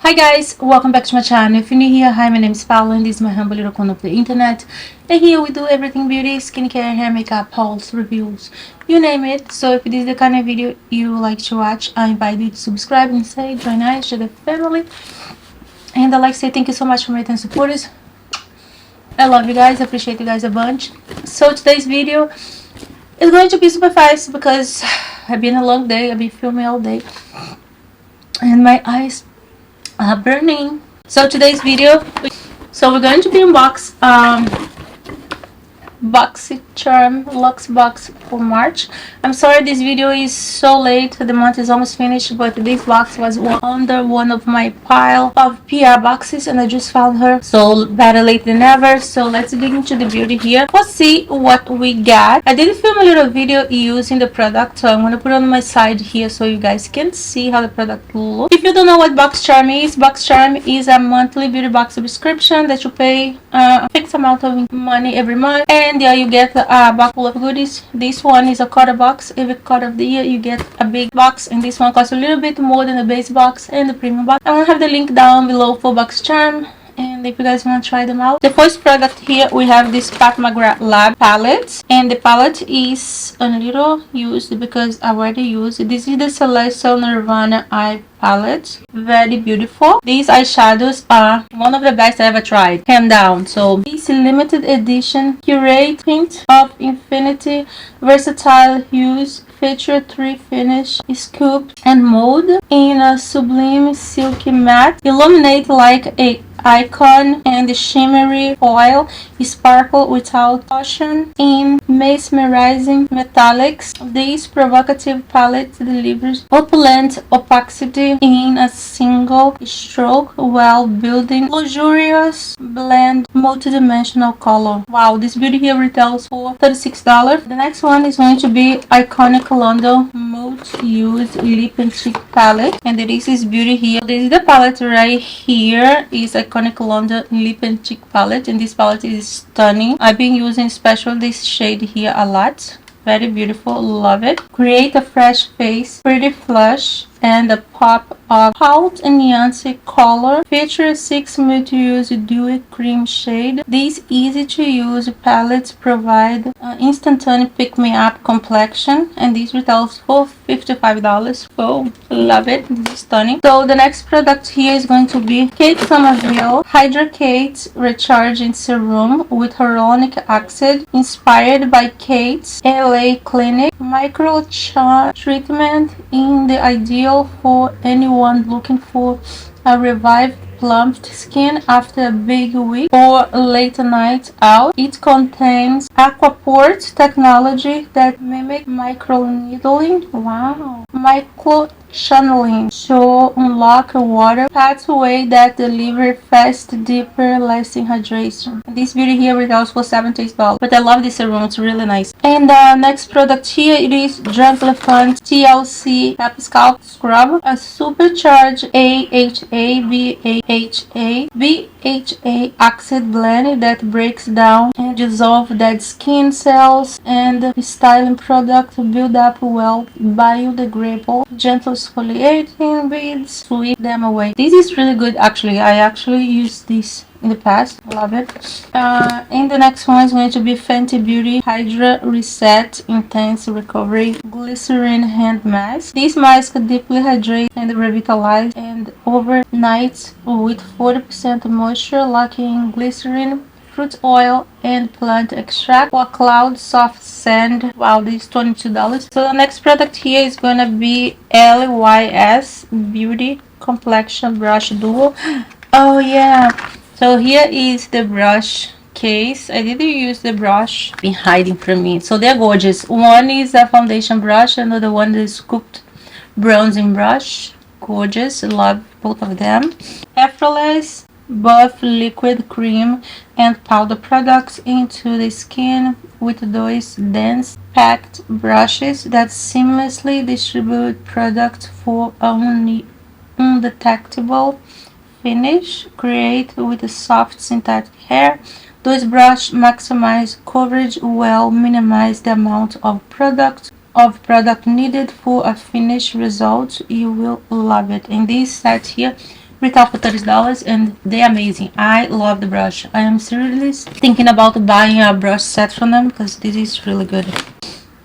Hi guys, welcome back to my channel. If you're new here, hi, my name is Paula and this is my humble little corner of the internet. And here we do everything beauty, skincare, hair, makeup, hauls, reviews, you name it. So if this is the kind of video you like to watch, I invite you to subscribe and say join us to the family. And I'd like to say thank you so much for my 10 supporters. I love you guys, I appreciate you guys a bunch. So today's video is going to be super fast because I've been a long day, I've been filming all day and my eyes are burning. So today's video, we're going to be unbox Boxycharm Luxe Box for March. I'm sorry this video is so late, the month is almost finished, but this box was under one of my pile of PR boxes and I just found her, so better late than never. So let's get into the beauty here. Let's see what we got. I did film a little video using the product, so I'm going to put it on my side here so you guys can see how the product looks. If you don't know what Boxycharm is a monthly beauty box subscription that you pay a fixed amount of money every month, and yeah, you get a box full of goodies. This one is a quarter box. Every quarter of the year you get a big box, and this one costs a little bit more than the base box and the premium box. I'm gonna have the link down below for Boxycharm, and if you guys want to try them out. The first product here we have this Pat McGrath Lab palette, and the palette is a little used because I already used it. This is the Celestial Nirvana eye palette, very beautiful. These eyeshadows are one of the best I ever tried, hands down. So this limited edition curate Paint of Infinity versatile hues feature 3 finish, scoop and mold in a sublime silky matte, illuminate like a icon, and the shimmery foil sparkle without caution in mesmerizing metallics. This provocative palette delivers opulent opacity in a single stroke while building luxurious blend multidimensional color. Wow, this beauty here retails for $36. The next one is going to be iconic London multi-use lip and cheek palette, and this is beauty here. This is the palette right here, is iconic London lip and cheek palette, and this palette is stunning. I've been using especially this shade here a lot. Very beautiful, love it. Create a fresh face, pretty flush, and a pop of Halt and Nuance color. Features 6 multi-use dewy cream shade. These easy-to-use palettes provide instantaneous pick-me-up complexion, and these retails for $55. Oh, love it. This is stunning. So the next product here is going to be Kate Somerville Hydrate Recharging Serum with Hyaluronic Acid, inspired by Kate's LA Clinic micro treatment, in the ideal for anyone looking for a revived plumped skin after a big week or late night out. It contains aquaport technology that mimics microneedling. Wow. Micro channeling to unlock a water pathway that delivers fast, deeper, lasting hydration. This beauty here retails for $78, but I love this serum, it's really nice. And the next product here, it is Gentle Fun TLC Pep Scalp Scrub, a supercharged BHA acid blend that breaks down and dissolves dead skin cells, and styling product build up well biodegradable, gentle exfoliating beads, sweep them away. This is really good actually. I actually used this in the past, love it. And the next one is going to be Fenty Beauty Hydra Reset Intense Recovery Glycerin Hand Mask. This mask deeply hydrates and revitalizes and overnights with 40% moisture, lacking in glycerin, fruit oil, and plant extract for cloud soft sand. Wow, this is $22. So the next product here is gonna be LYS Beauty Complexion Brush Duo. Oh yeah, so here is the brush case. I didn't use the brush, been hiding from me. So they're gorgeous. One is a foundation brush, another one is scooped bronzing brush. Gorgeous, love both of them. Effortless buff liquid cream and powder products into the skin with those dense packed brushes that seamlessly distribute product for undetectable finish. Create with a soft synthetic hair. Those brushes maximize coverage while minimize the amount of product needed for a finished result. You will love it. And this set here retail for $30 and they're amazing. I love the brush. I am seriously thinking about buying a brush set from them because this is really good.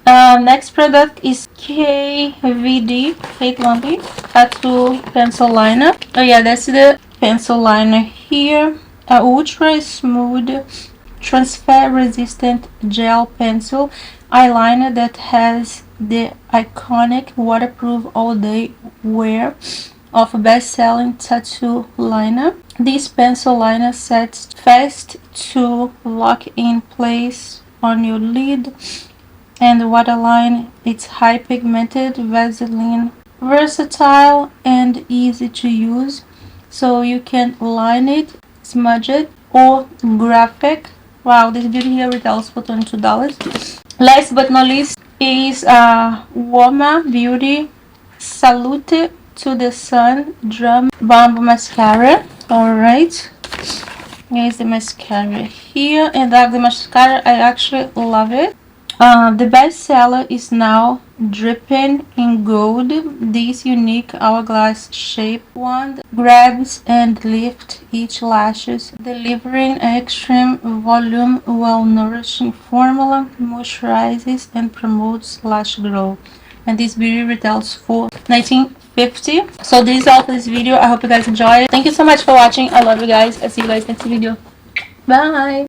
Next product is KVD Fate Lumpy Tattoo Pencil Liner. Oh yeah, that's the pencil liner here. Ultra smooth, transfer resistant gel pencil eyeliner that has the iconic waterproof all day wear of best-selling tattoo liner. This pencil liner sets fast to lock in place on your lid and waterline. It's high pigmented, Vaseline, versatile and easy to use, so you can line it, smudge it, or graphic. Wow, this beauty here retails for $22. Last but not least is Warma Beauty Salute to the Sun Drum Bomb Mascara. Alright, here's the mascara here, and the mascara, I actually love it. The best seller is now dripping in gold. This unique hourglass shaped wand grabs and lifts each lashes, delivering extreme volume while nourishing formula, moisturizes and promotes lash growth. And this beauty retails for $19.50. So this is all for this video. I hope you guys enjoyed it. Thank you so much for watching. I love you guys. I'll see you guys next video. Bye.